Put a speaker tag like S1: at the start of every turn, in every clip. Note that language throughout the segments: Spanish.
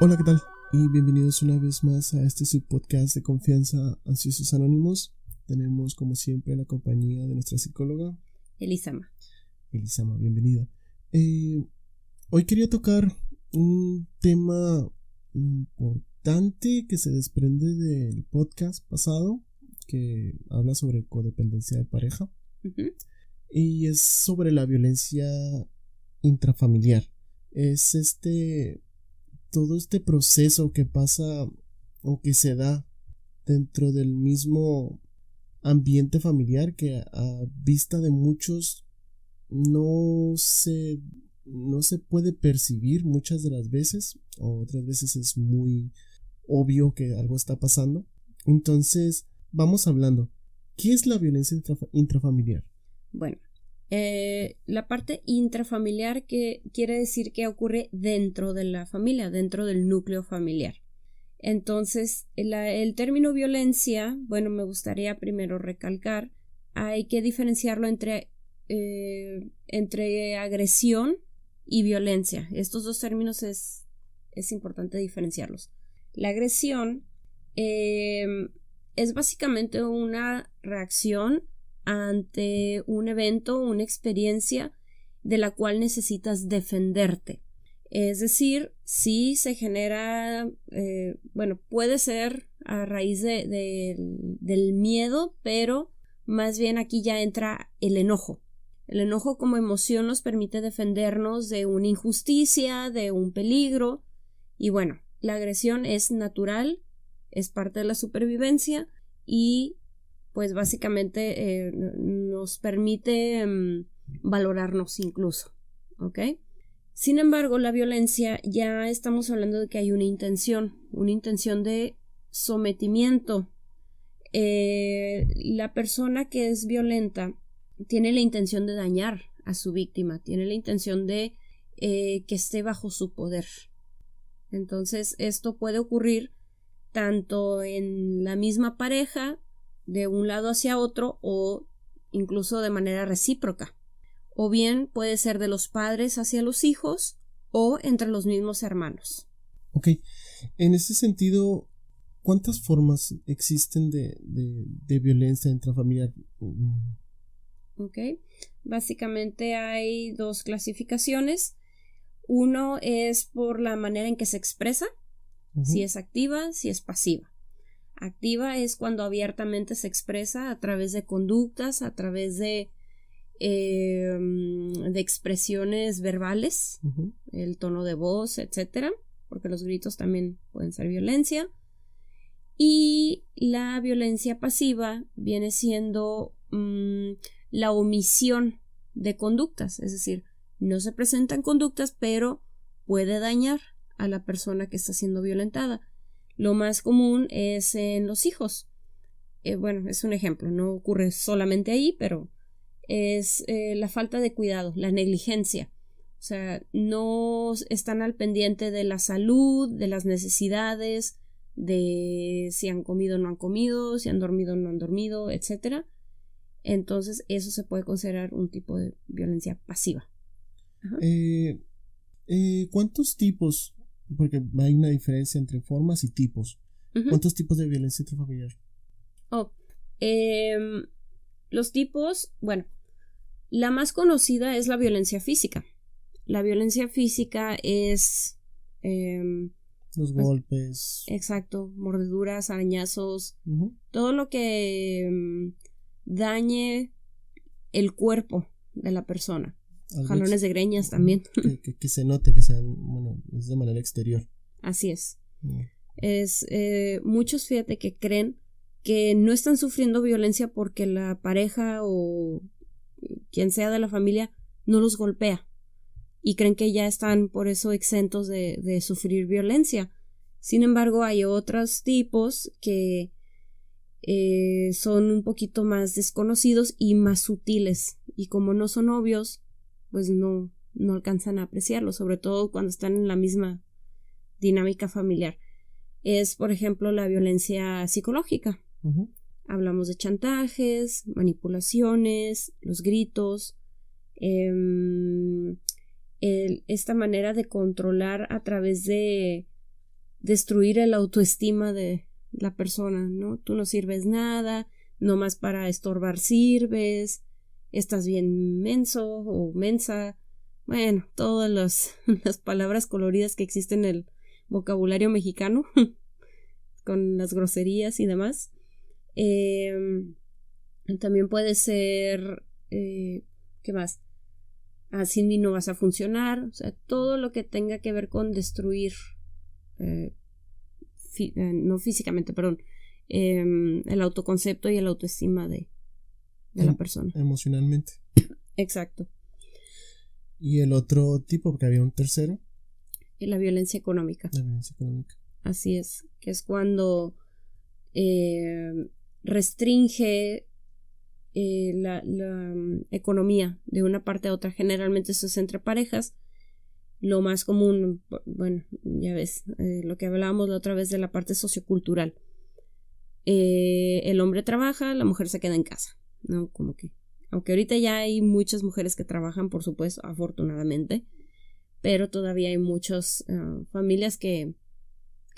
S1: Hola, ¿qué tal? Y bienvenidos una vez más a este subpodcast de confianza Ansiosos Anónimos. Tenemos como siempre la compañía de nuestra psicóloga
S2: Elisama.
S1: Elisama, bienvenida. Hoy quería tocar un tema importante que se desprende del podcast pasado, que habla sobre codependencia de pareja. Y es sobre la violencia intrafamiliar. Es todo este proceso que pasa o que se da dentro del mismo ambiente familiar que a vista de muchos no se, no se puede percibir muchas de las veces, o otras veces es muy obvio que algo está pasando. Entonces, vamos hablando. ¿Qué es la violencia intrafamiliar?
S2: Bueno, la parte intrafamiliar que quiere decir que ocurre dentro de la familia, dentro del núcleo familiar. Entonces, el término violencia, bueno, me gustaría primero recalcar, hay que diferenciarlo entre agresión y violencia. Estos dos términos es importante diferenciarlos. La agresión es básicamente una reacción ante un evento, una experiencia de la cual necesitas defenderte. Es decir, si se genera, puede ser a raíz del miedo, pero más bien aquí ya entra el enojo. El enojo como emoción nos permite defendernos de una injusticia, de un peligro, y bueno, la agresión es natural, es parte de la supervivencia y pues básicamente nos permite valorarnos incluso, ¿ok? Sin embargo, la violencia ya estamos hablando de que hay una intención de sometimiento. La persona que es violenta tiene la intención de dañar a su víctima, tiene la intención de que esté bajo su poder. Entonces, esto puede ocurrir tanto en la misma pareja, de un lado hacia otro, o incluso de manera recíproca. O bien puede ser de los padres hacia los hijos o entre los mismos hermanos.
S1: Ok, en ese sentido, ¿cuántas formas existen de violencia intrafamiliar?
S2: Ok, básicamente hay dos clasificaciones. Uno es por la manera en que se expresa, si es activa, si es pasiva. Activa es cuando abiertamente se expresa a través de conductas, a través de expresiones verbales, el tono de voz, etcétera, porque los gritos también pueden ser violencia. Y la violencia pasiva viene siendo la omisión de conductas, es decir, no se presentan conductas, pero puede dañar a la persona que está siendo violentada. Lo más común es en los hijos. Es un ejemplo, no ocurre solamente ahí, pero es la falta de cuidado, la negligencia. O sea, no están al pendiente de la salud, de las necesidades, de si han comido o no han comido, si han dormido o no han dormido, etc. Entonces, eso se puede considerar un tipo de violencia pasiva.
S1: ¿Cuántos tipos? Porque hay una diferencia entre formas y tipos. ¿Cuántos tipos de violencia intrafamiliar?
S2: Los tipos, bueno, la más conocida es la violencia física. La violencia física es
S1: los golpes.
S2: Exacto, mordeduras, arañazos, todo lo que dañe el cuerpo de la persona. Jalones de greñas también.
S1: Que se note que sean, es de manera exterior.
S2: Así es. Muchos, fíjate, que creen que no están sufriendo violencia porque la pareja o quien sea de la familia no los golpea y creen que ya están por eso exentos de sufrir violencia. Sin embargo, hay otros tipos que son un poquito más desconocidos y más sutiles, y como no son obvios, pues no alcanzan a apreciarlo, sobre todo cuando están en la misma dinámica familiar. Es, por ejemplo, la violencia psicológica. Hablamos de chantajes, manipulaciones, los gritos, esta manera de controlar a través de destruir el autoestima de la persona, ¿no? Tú no sirves nada, nomás para estorbar sirves, estás bien menso o mensa. Bueno, todas las palabras coloridas que existen en el vocabulario mexicano, con las groserías y demás. También puede ser, ¿qué más? Sin mí no vas a funcionar. O sea, todo lo que tenga que ver con destruir, no físicamente, perdón, el autoconcepto y el autoestima de la persona.
S1: Emocionalmente.
S2: Exacto.
S1: Y el otro tipo, porque había un tercero.
S2: Y la violencia económica.
S1: La violencia económica.
S2: Así es, que es cuando restringe la economía de una parte a otra. Generalmente eso es entre parejas. Lo más común, bueno, ya ves, lo que hablábamos la otra vez de la parte sociocultural. El hombre trabaja, la mujer se queda en casa, ¿no? Como que, aunque ahorita ya hay muchas mujeres que trabajan, por supuesto, afortunadamente, pero todavía hay muchas familias que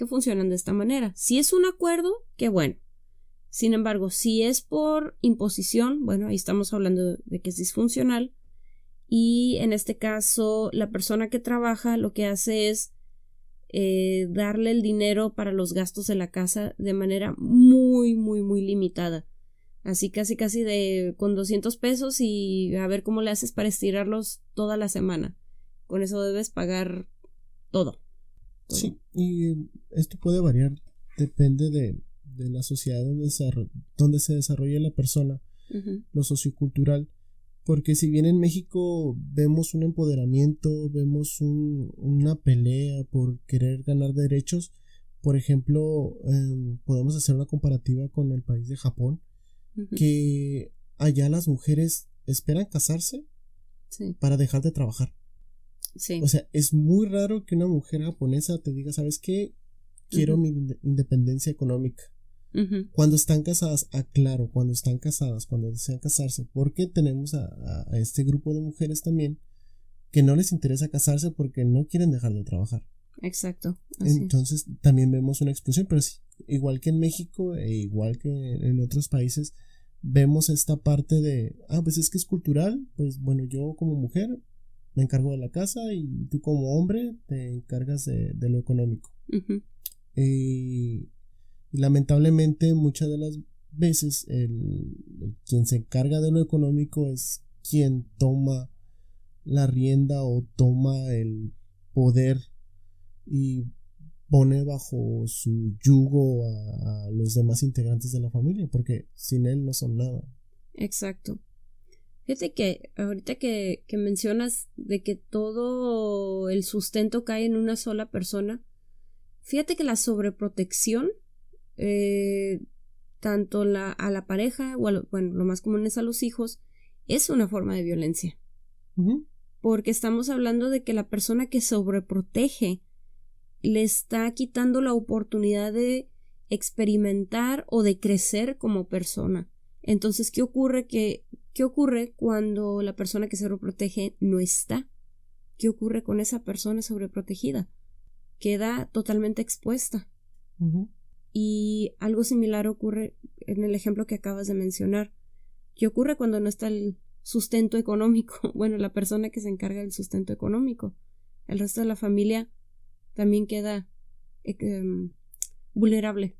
S2: funcionan de esta manera. Si es un acuerdo, qué bueno. Sin embargo, si es por imposición, bueno, ahí estamos hablando de que es disfuncional. Y en este caso, la persona que trabaja lo que hace es darle el dinero para los gastos de la casa de manera muy, muy, muy limitada. Así casi con 200 pesos y a ver cómo le haces para estirarlos toda la semana. Con eso debes pagar todo.
S1: Sí, y esto puede variar, depende de la sociedad donde se desarrolla la persona, lo sociocultural, porque si bien en México vemos un empoderamiento, vemos una pelea por querer ganar derechos, por ejemplo, podemos hacer una comparativa con el país de Japón, que allá las mujeres esperan casarse para dejar de trabajar.
S2: Sí.
S1: O sea, es muy raro que una mujer japonesa te diga, ¿sabes qué? Quiero mi independencia económica. Cuando están casadas, claro, cuando están casadas, cuando desean casarse, porque tenemos a este grupo de mujeres también que no les interesa casarse porque no quieren dejar de trabajar.
S2: Exacto.
S1: Entonces también vemos una explosión, pero sí, igual que en México e igual que en otros países, vemos esta parte de, pues es que es cultural, pues bueno, yo como mujer me encargo de la casa y tú como hombre te encargas de lo económico. Y lamentablemente muchas de las veces quien se encarga de lo económico es quien toma la rienda o toma el poder y pone bajo su yugo a los demás integrantes de la familia, porque sin él no son nada.
S2: Exacto. Fíjate que ahorita que mencionas de que todo el sustento cae en una sola persona, fíjate que la sobreprotección, tanto a la pareja o bueno, lo más común es a los hijos, es una forma de violencia. Porque estamos hablando de que la persona que sobreprotege le está quitando la oportunidad de experimentar o de crecer como persona. Entonces, ¿qué ocurre cuando la persona que sobreprotege no está? ¿Qué ocurre con esa persona sobreprotegida? Queda totalmente expuesta. Y algo similar ocurre en el ejemplo que acabas de mencionar. ¿Qué ocurre cuando no está el sustento económico? Bueno, la persona que se encarga del sustento económico. El resto de la familia también queda vulnerable.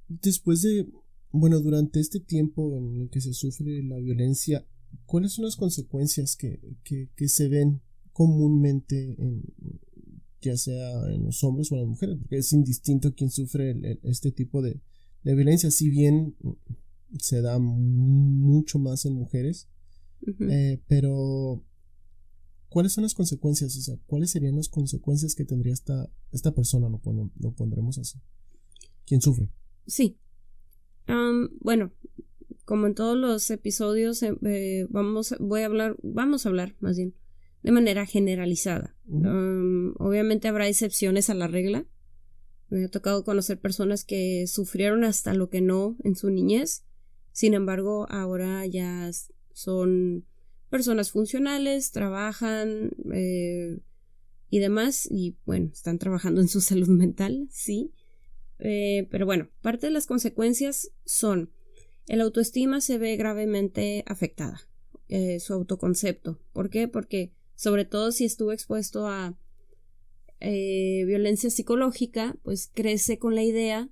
S1: Después durante este tiempo en el que se sufre la violencia, ¿cuáles son las consecuencias que se ven comúnmente ya sea en los hombres o en las mujeres? Porque es indistinto quién sufre este tipo de violencia, si bien se da mucho más en mujeres, pero ¿cuáles son las consecuencias? O sea, ¿cuáles serían las consecuencias que tendría esta persona? Lo pondremos así. ¿Quién sufre?
S2: Sí. Bueno, como en todos los episodios, vamos a hablar más bien de manera generalizada. Obviamente habrá excepciones a la regla. Me ha tocado conocer personas que sufrieron hasta lo que no en su niñez. Sin embargo, ahora ya son personas funcionales, trabajan y demás, y bueno, están trabajando en su salud mental, sí. Pero bueno, parte de las consecuencias son: el autoestima se ve gravemente afectada, su autoconcepto. ¿Por qué? Porque sobre todo si estuvo expuesto a violencia psicológica, pues crece con la idea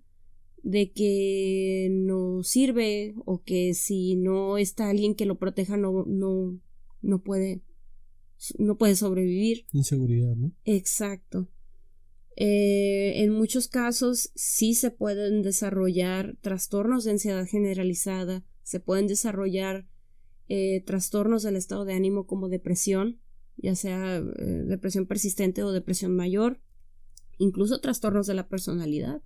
S2: de que no sirve, o que si no está alguien que lo proteja no puede sobrevivir.
S1: Inseguridad, ¿no?
S2: Exacto. En muchos casos sí se pueden desarrollar trastornos de ansiedad generalizada, se pueden desarrollar trastornos del estado de ánimo como depresión, ya sea depresión persistente o depresión mayor, incluso trastornos de la personalidad.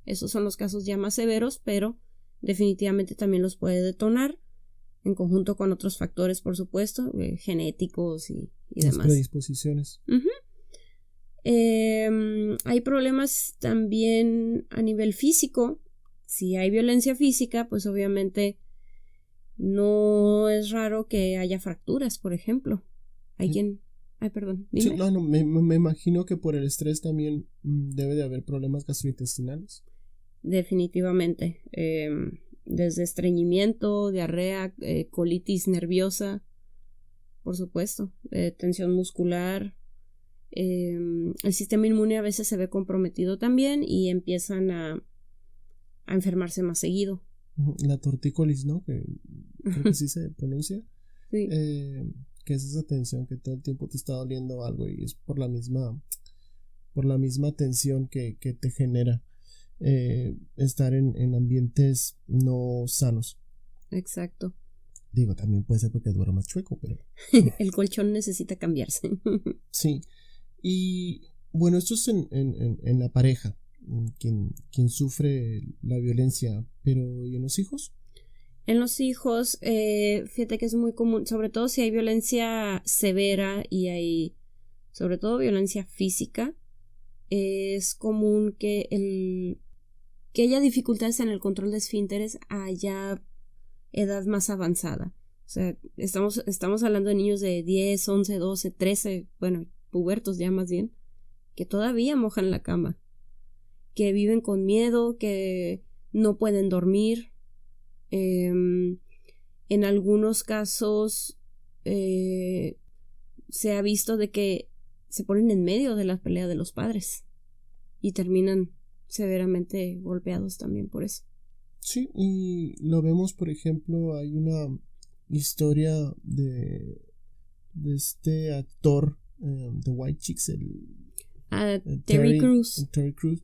S2: Esos son los casos ya más severos, pero definitivamente también los puede detonar, en conjunto con otros factores, por supuesto, genéticos y
S1: Las
S2: demás.
S1: predisposiciones.
S2: Uh-huh. Hay problemas también a nivel físico. Si hay violencia física, pues obviamente no es raro que haya fracturas, por ejemplo. Hay quien... Ay, perdón, dime.
S1: Sí, no, me imagino que por el estrés también debe de haber problemas gastrointestinales.
S2: Definitivamente. Desde estreñimiento, diarrea, colitis nerviosa, por supuesto, tensión muscular. El sistema inmune a veces se ve comprometido también y empiezan a enfermarse más seguido.
S1: La tortícolis, ¿no? Que creo que sí se pronuncia.
S2: Sí.
S1: Que es esa tensión que todo el tiempo te está doliendo algo, y es por la misma tensión que te genera estar en ambientes no sanos.
S2: Exacto.
S1: Digo, también puede ser porque duermas chueco, pero...
S2: El colchón necesita cambiarse.
S1: Sí. Y bueno, esto es en la pareja, quien sufre la violencia, pero ¿y en los hijos?
S2: En los hijos, fíjate que es muy común, sobre todo si hay violencia severa y hay sobre todo violencia física, es común que haya dificultades en el control de esfínteres a ya edad más avanzada. O sea, estamos hablando de niños de 10, 11, 12, 13, bueno, pubertos ya más bien, que todavía mojan la cama, que viven con miedo, que no pueden dormir. En algunos casos se ha visto de que se ponen en medio de la pelea de los padres y terminan severamente golpeados también por eso.
S1: Sí, y lo vemos, por ejemplo, hay una historia de este actor de White Chicks,
S2: Terry Crews.
S1: Terry Crews,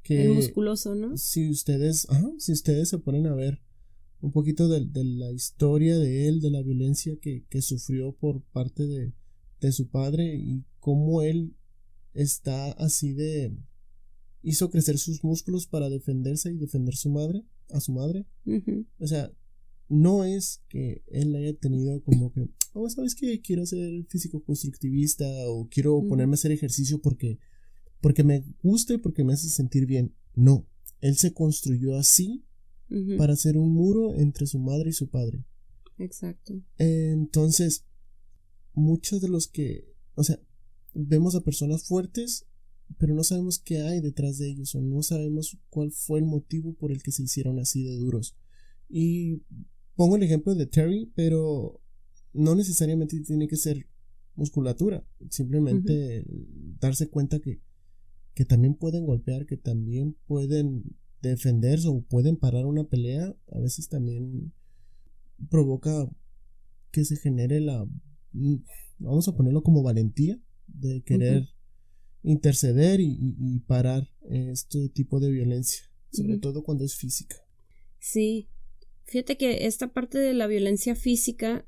S1: que
S2: el musculoso, ¿no?
S1: Si ustedes se ponen a ver un poquito de la historia de él, de la violencia que sufrió por parte de su padre, y cómo él está así hizo crecer sus músculos para defenderse y defender a su madre.
S2: Uh-huh.
S1: O sea, no es que él haya tenido como que, ¿sabes qué? Quiero ser físico-constructivista, o quiero ponerme a hacer ejercicio porque me gusta y porque me hace sentir bien. No, él se construyó así para hacer un muro entre su madre y su padre.
S2: Exacto.
S1: Entonces, muchos de los que, vemos a personas fuertes, pero no sabemos qué hay detrás de ellos, o no sabemos cuál fue el motivo por el que se hicieron así de duros. Y pongo el ejemplo de Terry, pero no necesariamente tiene que ser musculatura, simplemente darse cuenta que también pueden golpear, que también pueden defenderse o pueden parar una pelea. A veces también provoca que se genere vamos a ponerlo como valentía, de querer interceder y parar este tipo de violencia, sobre todo cuando es física.
S2: Sí, fíjate que esta parte de la violencia física,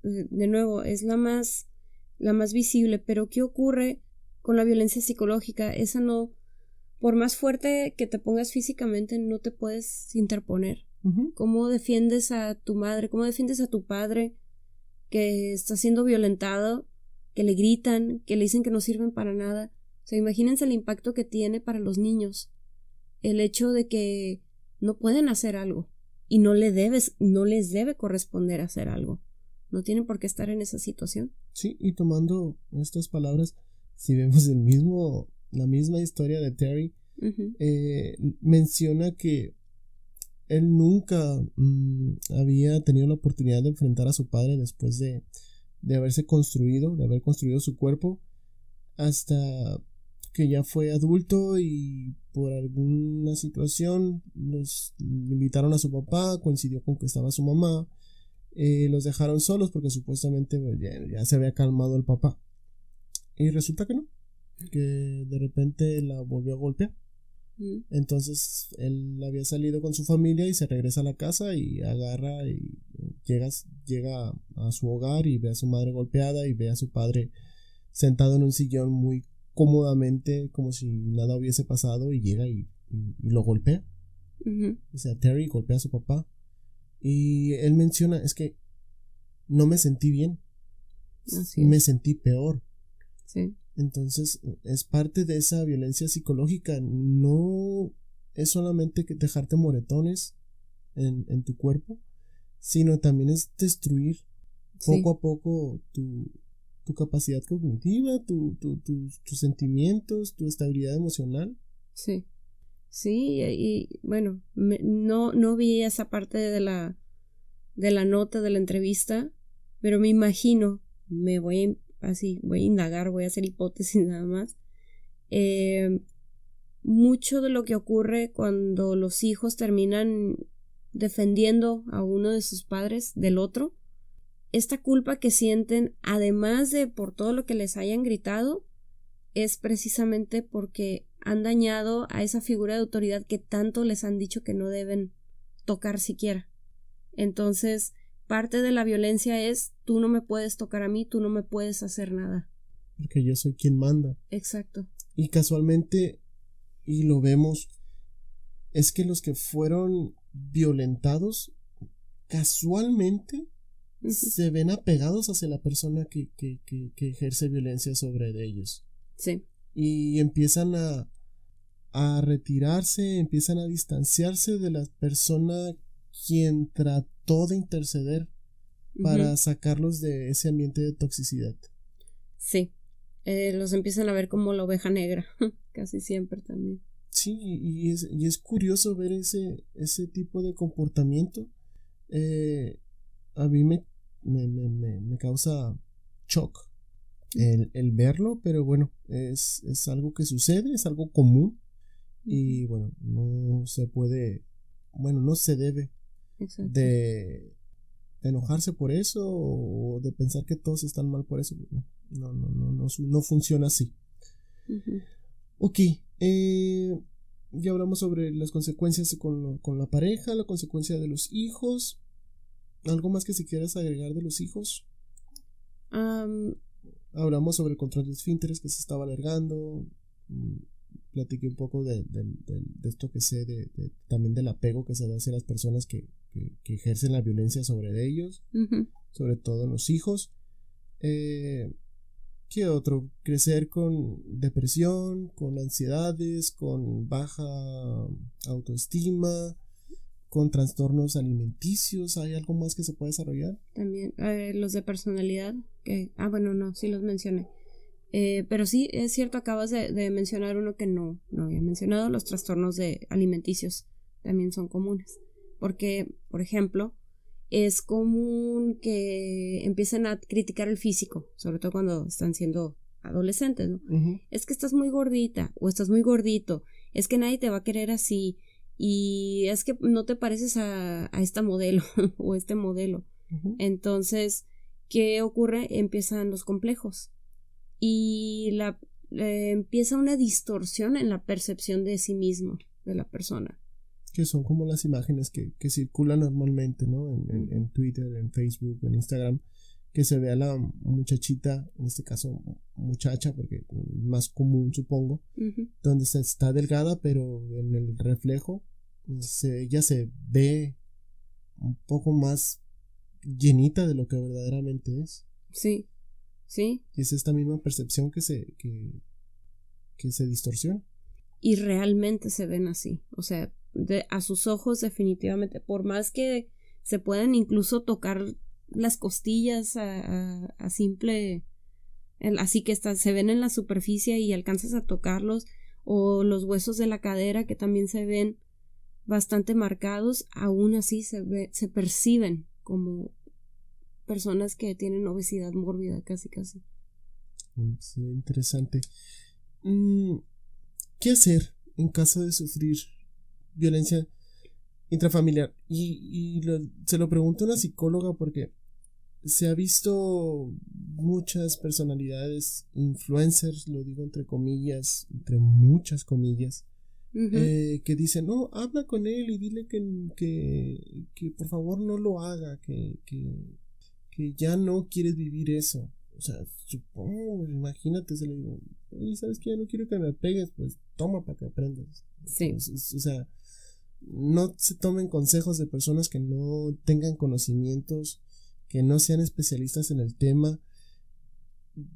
S2: de nuevo, es la más visible, pero ¿qué ocurre con la violencia psicológica? Esa no, por más fuerte que te pongas físicamente, no te puedes interponer. ¿Cómo defiendes a tu madre? ¿Cómo defiendes a tu padre que está siendo violentado? Que le gritan, que le dicen que no sirven para nada. O sea, imagínense el impacto que tiene para los niños el hecho de que no pueden hacer algo y no les debe corresponder hacer algo. No tienen por qué estar en esa situación.
S1: Sí, y tomando estas palabras, si vemos la misma historia de Terry, menciona que él nunca había tenido la oportunidad de enfrentar a su padre después de haber construido su cuerpo, hasta que ya fue adulto y por alguna situación los invitaron a su papá, coincidió con que estaba su mamá, los dejaron solos porque supuestamente ya se había calmado el papá, y resulta que no, que de repente la volvió a golpear. Entonces él había salido con su familia y se regresa a la casa y agarra y llega a su hogar y ve a su madre golpeada y ve a su padre sentado en un sillón muy cómodamente como si nada hubiese pasado, y llega y lo golpea. O sea, Terry golpea a su papá y él menciona, es que no me sentí bien, me sentí peor.
S2: Sí.
S1: Entonces es parte de esa violencia psicológica. No es solamente que dejarte moretones en tu cuerpo, sino también es destruir poco a poco tu capacidad cognitiva, tus sentimientos, tu estabilidad emocional.
S2: Sí. Sí, y bueno, no vi esa parte de la nota de la entrevista, pero me imagino, voy a indagar, voy a hacer hipótesis nada más. Mucho de lo que ocurre cuando los hijos terminan defendiendo a uno de sus padres del otro, esta culpa que sienten, además de por todo lo que les hayan gritado, es precisamente porque han dañado a esa figura de autoridad que tanto les han dicho que no deben tocar siquiera. Entonces, parte de la violencia es: tú no me puedes tocar a mí, tú no me puedes hacer nada.
S1: Porque yo soy quien manda.
S2: Exacto.
S1: Y casualmente, y lo vemos, es que los que fueron violentados casualmente se ven apegados hacia la persona que ejerce violencia sobre ellos.
S2: Sí.
S1: Y empiezan a retirarse, empiezan a distanciarse de la persona quien trató de interceder para sacarlos de ese ambiente de toxicidad.
S2: Sí, los empiezan a ver como la oveja negra, casi siempre también.
S1: Sí, y es curioso ver ese tipo de comportamiento. A mí me causa shock el verlo, pero bueno, es algo que sucede, es algo común, y bueno, no se debe de enojarse por eso o de pensar que todos están mal por eso. No funciona así. Ok, ya hablamos sobre las consecuencias con la pareja, la consecuencia de los hijos. ¿Algo más que si quieras agregar de los hijos? Hablamos sobre el control de esfínteres que se estaba alargando. Platiqué un poco de esto que sé, también del apego que se da hacia las personas que ejercen la violencia sobre ellos, sobre todo en los hijos. ¿Qué otro? Crecer con depresión, con ansiedades, con baja autoestima, con trastornos alimenticios. ¿Hay algo más que se puede desarrollar?
S2: También los de personalidad, sí los mencioné. Pero sí, es cierto, acabas de mencionar uno que no había mencionado. Los trastornos alimenticios también son comunes, porque, por ejemplo, es común que empiecen a criticar el físico, sobre todo cuando están siendo adolescentes, ¿no? Es que estás muy gordita o estás muy gordito, es que nadie te va a querer así, y es que no te pareces a esta modelo o este modelo. Entonces, ¿qué ocurre? Empiezan los complejos y empieza una distorsión en la percepción de sí mismo, de la persona.
S1: Que son como las imágenes que circulan normalmente, ¿no? En Twitter, en Facebook, en Instagram, que se ve a la muchachita, en este caso muchacha, porque es más común, supongo, donde está delgada, pero en el reflejo ella se ve un poco más llenita de lo que verdaderamente es.
S2: Sí, sí.
S1: Y es esta misma percepción que se distorsiona.
S2: Y realmente se ven así, o sea, a sus ojos definitivamente, por más que se puedan incluso tocar las costillas a simple así que se ven en la superficie y alcanzas a tocarlos, o los huesos de la cadera que también se ven bastante marcados, aún así se perciben como personas que tienen obesidad mórbida, casi.
S1: Sí, interesante. ¿Qué hacer en caso de sufrir violencia intrafamiliar? Se lo pregunto a una psicóloga porque se ha visto muchas personalidades, influencers, lo digo entre comillas, entre muchas comillas, que dicen, no, habla con él y dile que por favor no lo haga, que ya no quieres vivir eso. O sea, supongo, imagínate, se le digo, oye, ¿sabes qué? Ya no quiero que me pegues, pues toma para que aprendas.
S2: Sí.
S1: Entonces, o sea, no se tomen consejos de personas que no tengan conocimientos, que no sean especialistas en el tema.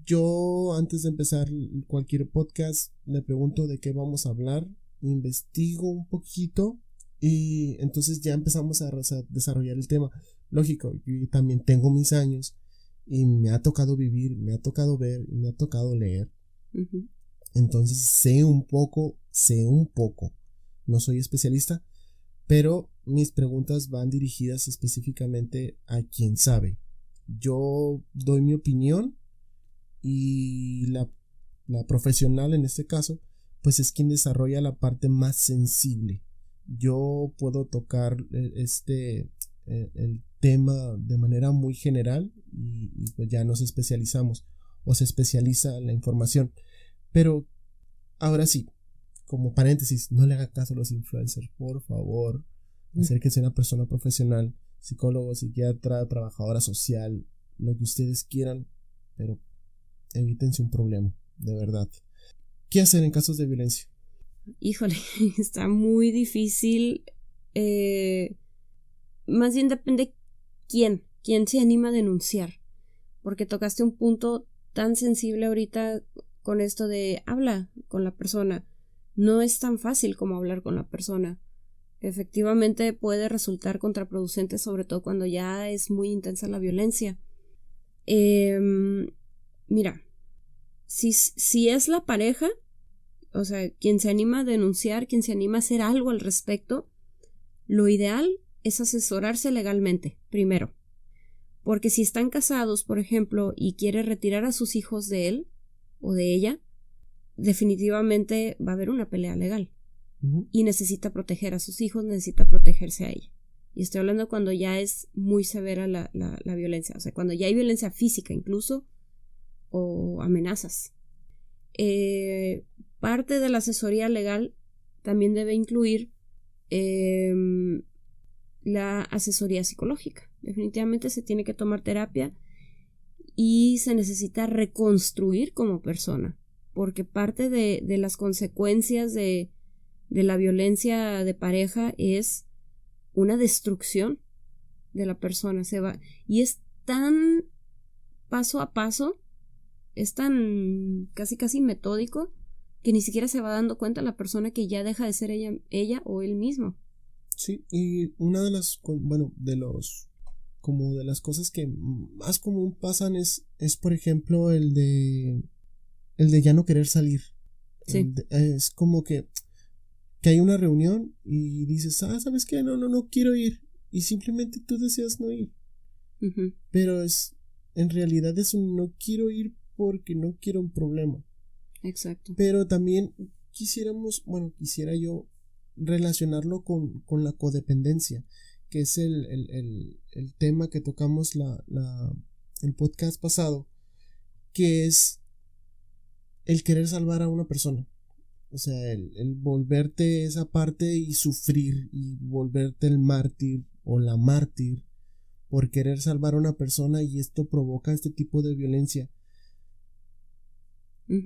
S1: Yo, antes de empezar cualquier podcast, le pregunto de qué vamos a hablar, investigo un poquito y entonces ya empezamos a desarrollar el tema. Lógico, yo también tengo mis años y me ha tocado vivir, me ha tocado ver, me ha tocado leer. Entonces sé un poco, no soy especialista, pero mis preguntas van dirigidas específicamente a quien sabe. Yo doy mi opinión y la profesional en este caso pues es quien desarrolla la parte más sensible. Yo puedo tocar el tema de manera muy general y pues ya nos especializamos o se especializa la información. Pero ahora sí, como paréntesis, no le haga caso a los influencers, por favor. Acérquense a una persona profesional, psicólogo, psiquiatra, trabajadora social, lo que ustedes quieran, pero evítense un problema, de verdad. ¿Qué hacer en casos de violencia?
S2: Híjole, está muy difícil. Más bien depende quién se anima a denunciar, porque tocaste un punto tan sensible ahorita con esto de habla con la persona. No es tan fácil como hablar con la persona. Efectivamente puede resultar contraproducente, sobre todo cuando ya es muy intensa la violencia. Mira, si es la pareja, o sea, quien se anima a denunciar, quien se anima a hacer algo al respecto, lo ideal es asesorarse legalmente, primero. Porque si están casados, por ejemplo, y quiere retirar a sus hijos de él o de ella, definitivamente va a haber una pelea legal. Y necesita proteger a sus hijos, necesita protegerse a ella. Y estoy hablando cuando ya es muy severa la violencia, o sea, cuando ya hay violencia física incluso, o amenazas. Parte de la asesoría legal también debe incluir la asesoría psicológica. Definitivamente se tiene que tomar terapia y se necesita reconstruir como persona, porque parte de las consecuencias de la violencia de pareja es una destrucción de la persona. Y es tan paso a paso, es tan casi metódico, que ni siquiera se va dando cuenta la persona que ya deja de ser ella o él mismo.
S1: Sí, y una de las, como de las cosas que más común pasan es por ejemplo el de ya no querer salir.
S2: Sí.
S1: Es como que hay una reunión y dices, ¿sabes qué? No quiero ir. Y simplemente tú deseas no ir. Pero en realidad es un no quiero ir porque no quiero un problema.
S2: Exacto.
S1: Pero también quisiera yo relacionarlo con la codependencia, que es el tema que tocamos el podcast pasado, que es el querer salvar a una persona. O sea, el volverte esa parte y sufrir y volverte el mártir o la mártir por querer salvar a una persona, y esto provoca este tipo de violencia.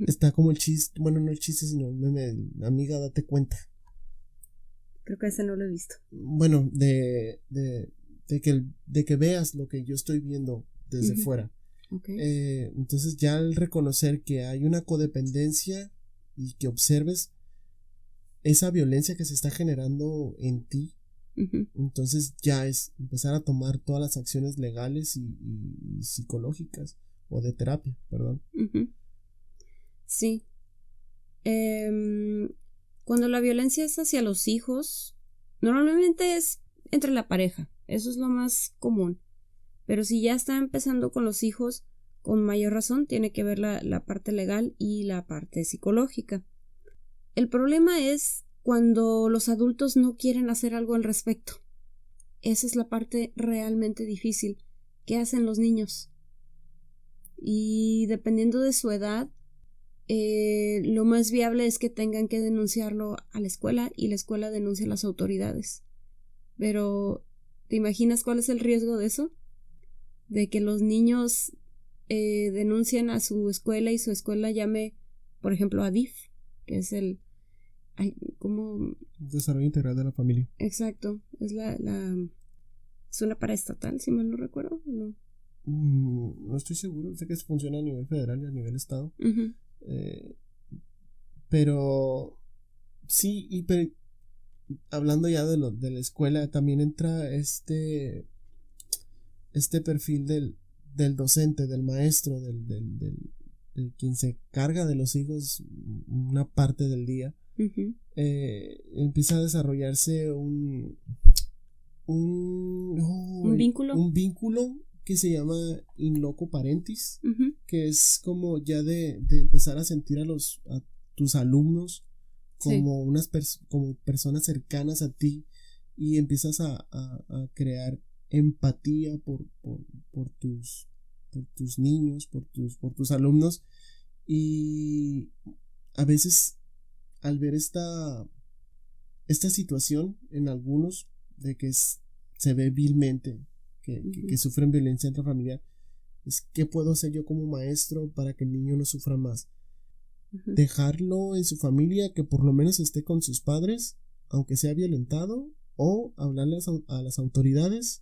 S1: Está como el chiste, bueno, no el chiste, sino el meme, amiga, date cuenta.
S2: Creo que ese no lo he visto.
S1: Bueno, de que veas lo que yo estoy viendo desde fuera.
S2: Okay.
S1: Entonces ya al reconocer que hay una codependencia y que observes esa violencia que se está generando en ti, entonces ya es empezar a tomar todas las acciones legales y psicológicas o de terapia, perdón.
S2: Sí. Cuando la violencia es hacia los hijos, normalmente es entre la pareja, eso es lo más común. Pero si ya está empezando con los hijos, con mayor razón tiene que ver la parte legal y la parte psicológica. El problema es cuando los adultos no quieren hacer algo al respecto. Esa es la parte realmente difícil. ¿Qué hacen los niños? Y dependiendo de su edad, lo más viable es que tengan que denunciarlo a la escuela y la escuela denuncia a las autoridades. Pero, ¿te imaginas cuál es el riesgo de eso? De que los niños denuncien a su escuela y su escuela llame, por ejemplo, a DIF, que es el
S1: Desarrollo Integral de la Familia.
S2: Exacto, es es una paraestatal, si mal no recuerdo, ¿no?
S1: No estoy seguro, sé que funciona a nivel federal y a nivel estado. Pero sí, pero hablando ya de la escuela, también entra este perfil del docente, del maestro, del quien se carga de los hijos una parte del día. Empieza a desarrollarse un vínculo que se llama in loco parentis, que es como ya de empezar a sentir a tus alumnos como como personas cercanas a ti, y empiezas a crear empatía por tus niños, por tus alumnos. Y a veces al ver esta situación en algunos de que se ve vilmente que sufren violencia intrafamiliar, es ¿qué puedo hacer yo como maestro para que el niño no sufra más? Dejarlo en su familia, que por lo menos esté con sus padres, aunque sea violentado, o hablarle a las autoridades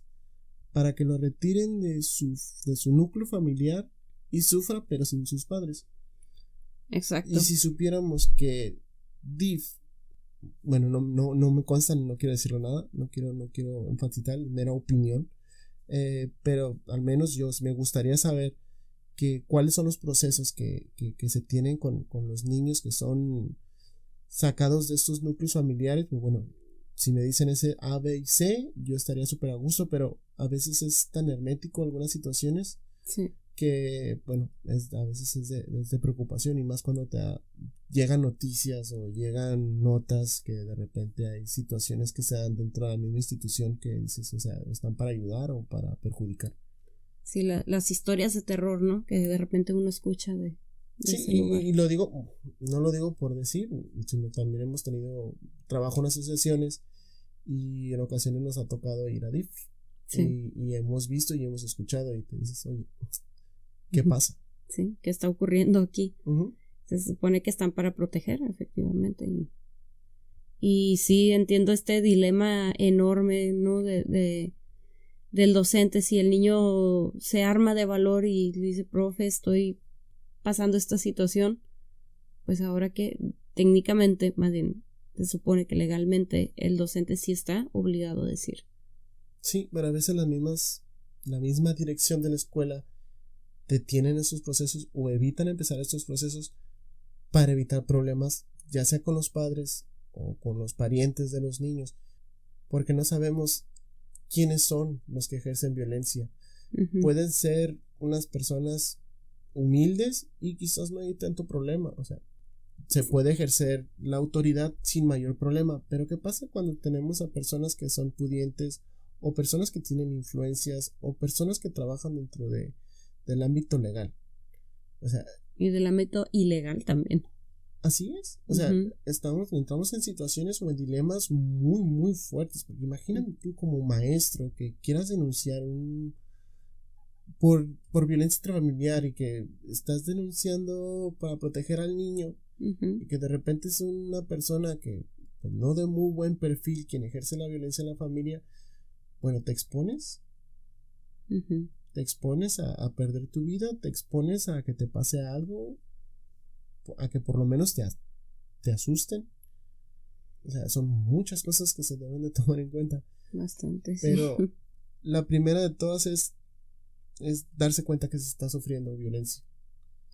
S1: para que lo retiren de su núcleo familiar y sufra, pero sin sus padres.
S2: Exacto.
S1: Y si supiéramos que DIF, bueno, no me consta, no quiero decirlo nada, no quiero enfatizar, mera opinión, pero al menos me gustaría saber cuáles son los procesos que se tienen con los niños que son sacados de estos núcleos familiares. Pues bueno, si me dicen ese A, B y C, yo estaría súper a gusto, pero a veces es tan hermético algunas situaciones que, bueno, a veces es de preocupación, y más cuando llegan noticias o llegan notas que de repente hay situaciones que se dan dentro de la misma institución que dices, o sea, están para ayudar o para perjudicar.
S2: Sí, las historias de terror, ¿no? Que de repente uno escucha de ese lugar.
S1: Y no lo digo por decir, sino también hemos tenido trabajo en asociaciones y en ocasiones nos ha tocado ir a DIF. Y hemos visto y hemos escuchado, y te dices, oye, ¿qué pasa?
S2: Sí, ¿qué está ocurriendo aquí? Se supone que están para proteger, efectivamente. Y sí, entiendo este dilema enorme, ¿no? Del docente. Si el niño se arma de valor y dice, profe, estoy pasando esta situación, pues ahora que técnicamente, más bien, se supone que legalmente el docente sí está obligado a decir.
S1: Sí, pero a veces la misma dirección de la escuela detienen esos procesos o evitan empezar estos procesos para evitar problemas, ya sea con los padres o con los parientes de los niños, porque no sabemos quiénes son los que ejercen violencia. Pueden ser unas personas humildes y quizás no hay tanto problema, o sea, se puede ejercer la autoridad sin mayor problema, pero ¿qué pasa cuando tenemos a personas que son pudientes, o personas que tienen influencias, o personas que trabajan dentro del ámbito legal? O sea,
S2: y del ámbito ilegal también.
S1: Así es, o sea, entramos en situaciones o en dilemas muy, muy fuertes, porque imagínate tú como maestro que quieras denunciar por violencia intrafamiliar, y que estás denunciando para proteger al niño, y que de repente es una persona que pues, no de muy buen perfil quien ejerce la violencia en la familia. Bueno, te expones a perder tu vida, te expones a que te pase algo, a que por lo menos te asusten. O sea, son muchas cosas que se deben de tomar en cuenta.
S2: Bastante,
S1: pero la primera de todas es es darse cuenta que se está sufriendo violencia.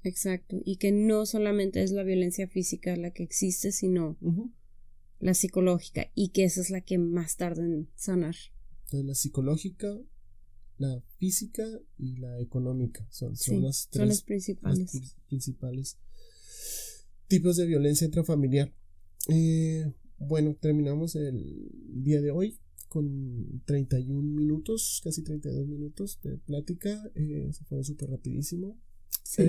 S2: Exacto, y que no solamente es la violencia física la que existe, sino la psicológica, y que esa es la que más tarda en sanar.
S1: Entonces, la psicológica, la física y la económica son las tres,
S2: son las principales.
S1: Los principales tipos de violencia intrafamiliar. Bueno, terminamos el día de hoy con 31 minutos, casi 32 minutos de plática. Se fue súper rapidísimo.
S2: Sí.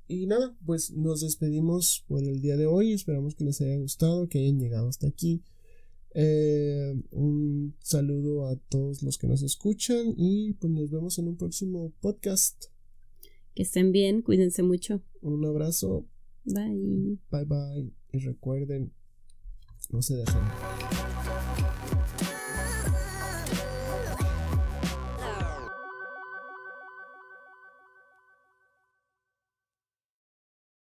S1: Y nada, pues nos despedimos por el día de hoy. Esperamos que les haya gustado, que hayan llegado hasta aquí. Un saludo a todos los que nos escuchan y pues nos vemos en un próximo podcast.
S2: Que estén bien, cuídense mucho.
S1: Un abrazo.
S2: Bye.
S1: Bye bye. Y recuerden, no se dejen.